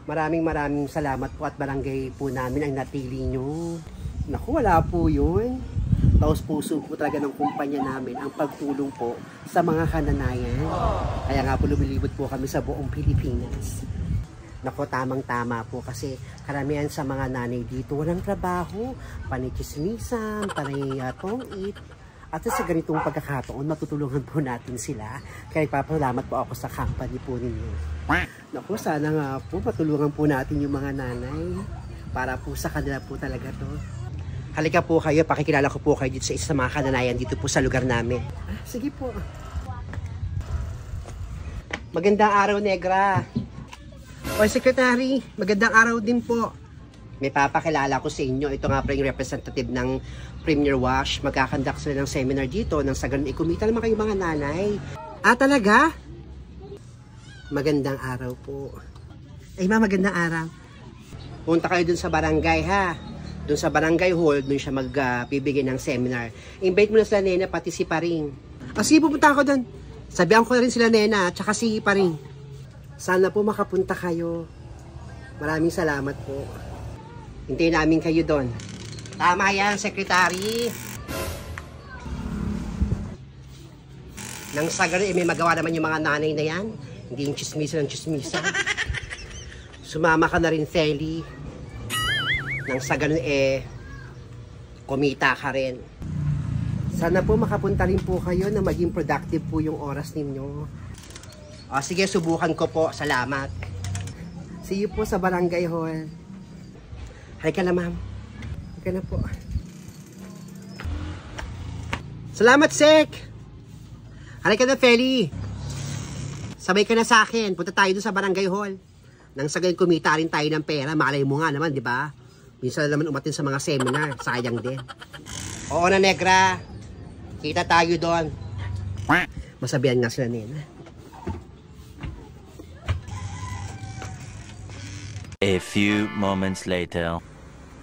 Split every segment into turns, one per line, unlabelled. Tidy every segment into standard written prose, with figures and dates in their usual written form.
Maraming salamat po at barangay po namin ang natili nyo. Naku, wala po yun. Taos puso po talaga ng kumpanya namin ang pagtulong po sa mga kananayan. Kaya nga po lumilibot po kami sa buong Pilipinas. Naku, tamang-tama po kasi karamihan sa mga nanay dito walang trabaho, panichismisan, panay tong-it. At sa ganitong pagkakataon, matutulungan po natin sila. Kaya papasalamat po ako sa company po ninyo. Naku, sana nga po matulungan po natin yung mga nanay para po sa kanila po talaga to. Halika po kayo, pakikilala ko po kayo dito sa isa sa mga kananayan dito po sa lugar namin. Sige po. Magandang araw, Negra. O, Secretary, magandang araw din po. May papakilala ko sa inyo. Ito nga po yung representative ng Premier Wash. Magkakandak sila ng seminar dito nang sa ganun ikumita naman kayo mga nanay. Ah, talaga? Magandang araw po. Ay, ma, magandang araw. Punta kayo dun sa barangay, ha? Dun sa barangay hall, dun siya magbibigay ng seminar. Invite mo na sila, Nena, pati si Paring. Ah, sige, pupunta ako dun. Sabihan ko na rin sila, Nena, at saka si Paring. Sana po makapunta kayo. Maraming salamat po. Hintayin namin kayo doon. Tama yan, Secretary. Nang sa ganun, may magawa naman yung mga nanay na yan. Hindi yung chismisa ng chismisa. Sumama ka na rin, Feli. Nang sa ganun, kumita ka rin. Sana po makapunta rin po kayo na maging productive po yung oras ninyo. O, sige, subukan ko po. Salamat. See you po sa barangay hall. Halika na, ma'am. Halika na po. Salamat, Sek! Halika na, Feli. Sabay ka na sa akin. Punta tayo doon sa barangay hall. Nang sa ganyan kumita rin tayo ng pera. Malay mo nga naman, di ba? Minsan naman umatin sa mga seminar. Sayang din. Oo na, Negra. Kita tayo doon. Masabihan nga sila, Nena.
A few moments later.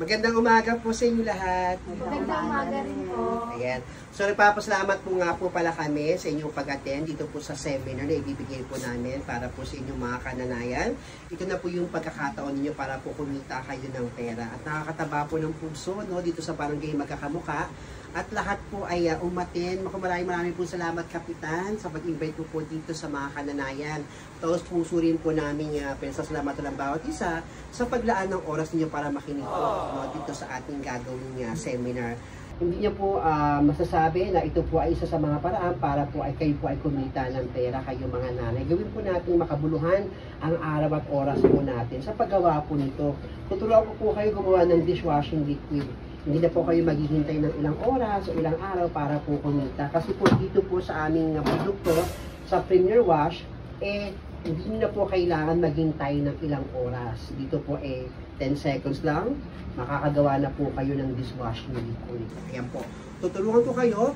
Magandang umaga po sa inyo lahat.
Magandang umaga rin po.
Ayan. So, nagpapasalamat po nga po pala kami sa inyong pag-attend dito po sa seminar na ibibigay po namin para po sa inyong mga kananayan. Ito na po yung pagkakataon ninyo para po kumita kayo ng pera. At nakakataba po ng puso, no, dito sa barangay Magkakamuka. At lahat po ay umatin. Maraming po salamat, Kapitan, sa pag-invite po dito sa mga kananayan. Tapos puso rin po namin pinasasalamatan ng bawat isa sa paglaan ng oras niyo para makinig po dito sa ating gagawing seminar. Hindi niyo po masasabi na ito po ay isa sa mga paraan para po ay kayo po ay kumita ng pera kayo mga nanay. Gawin po natin makabuluhan ang araw at oras po natin sa paggawa po nito. Tuturuan ko po kayo gumawa ng dishwashing liquid. Hindi na po kayo maghihintay ng ilang oras o ilang araw para po kumita. Kasi po dito po sa aming produkto, sa Premier Wash, hindi na po kailangan maghintay ng ilang oras. Dito po 10 seconds lang, makakagawa na po kayo ng dishwashing liquid. Ayan po. Tuturuan ko kayo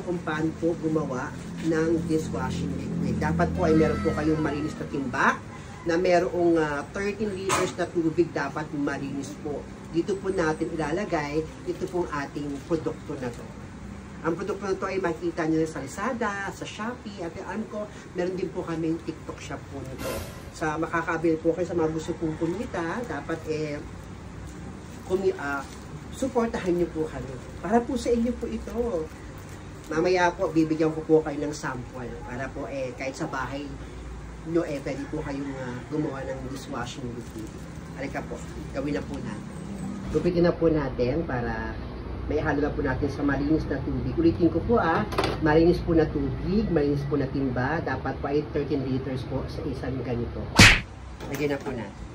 kung paano po gumawa ng dishwashing liquid. Dapat po ay meron po kayong malinis na timba, na merong 13 liters na tubig dapat malinis po. Dito po natin ilalagay ito pong ating produkto na to. Ang produkto na to ay makikita nyo sa Lazada, sa Shopee, at alam ko, meron din po kami TikTok shop po nito. Sa makakabil po kayo sa mga gusto pong kumita, dapat supportahan nyo po kami. Para po sa inyo po ito. Mamaya po, bibigyan ko po kayo ng sample. Para po kahit sa bahay nyo, pwede po kayong gumawa ng dishwashing liquid. Halika po, gawin na po natin. Gupitin na po natin para may halo na po natin sa malinis na tubig. Ulitin ko po malinis po na tubig, malinis po na timba. Dapat po ay 13 liters po sa isang ganito. Lagyan na po natin.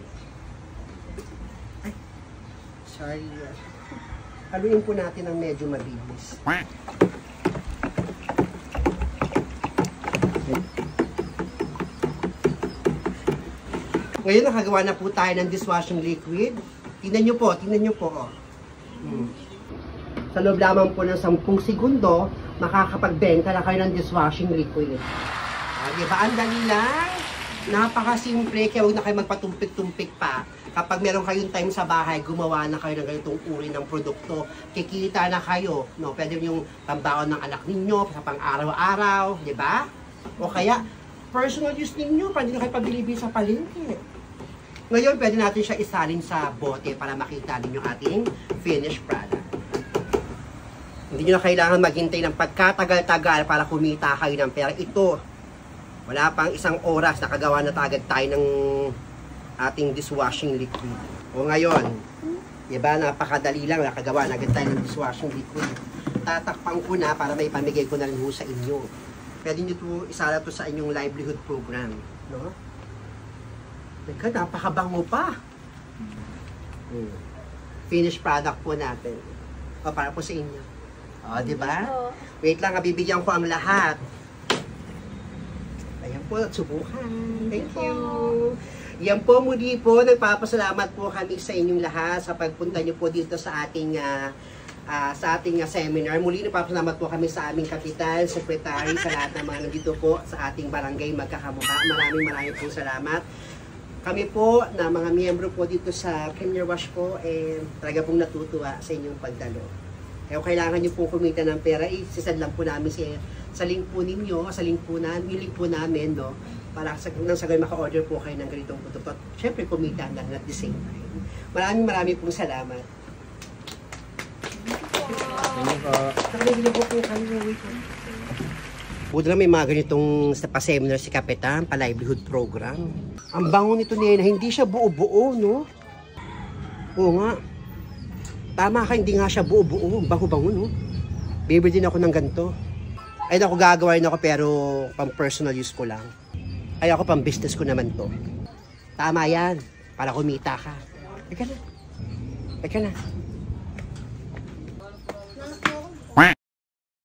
Ay, sorry. Haluin po natin ng medyo mabilis. Ngayon nakagawa na po tayo ng dishwashing liquid. Tingnan nyo po. Sa loob lamang po ng 10 segundo, makakapagbenta na kayo ng dishwashing liquid. Diba? Ang dali lang. Napakasimple, kaya huwag na kayo magpatumpik-tumpik pa. Kapag meron kayong time sa bahay, gumawa na kayo ng ganitong uri ng produkto. Kikita na kayo. No? Pwede yung pambaon ng anak ninyo, sa pang-araw-araw. Diba? O kaya, personal use ninyo, pwede na kayo pabili sa palengke. Ngayon, pwede natin siya isalin sa bote para makita ninyo ating finished product. Hindi nyo na kailangan maghintay ng pagkatagal-tagal para kumita kayo ng pera. Ito, wala pang isang oras, nakagawa na agad tayo ng ating dishwashing liquid. O ngayon, diba, napakadali lang, nakagawa na agad tayo ng dishwashing liquid. Tatakpan ko na para may pamigay ko na rin sa inyo. Pwede nyo ito, isala to sa inyong livelihood program. No? Napakabango pa. Finished product po natin. O, para po sa inyo. O, diba? Wait lang, bibigyan ko ang lahat. Ayan po, subukan. Thank you. Yan po, muli po, nagpapasalamat po kami sa inyong lahat sa pagpunta nyo po dito sa ating seminar. Muli, nagpapasalamat po kami sa aming kapitan, sekretary, sa lahat ng mga nandito po sa ating barangay Magkakamukha. Maraming po salamat. Kami po na mga miyembro po dito sa Premier Wash po, talaga pong natutuwa sa inyong pagdalo. Kaya kung kailangan nyo po kumita ng pera, isisad lang po namin sa link po ninyo, sa link po namin, yung link po namin, no? Para nang sagay maka-order po kayo ng ganitong product. At syempre, kumita lang at the same time. Maraming pong salamat. Buti na may mga ganitong pa-seminar si Kapitan, pa-livelihood program. Ang bango nito nila, hindi siya buo-buo, no? Oo nga. Tama ka, hindi nga siya buo-buo. Bango-bango, no? Bibili din ako ng ganito. Ay, ako gagawa rin ako pero pang personal use ko lang. Ay, ako pang business ko naman to. Tama yan. Para kumita ka. Eka na.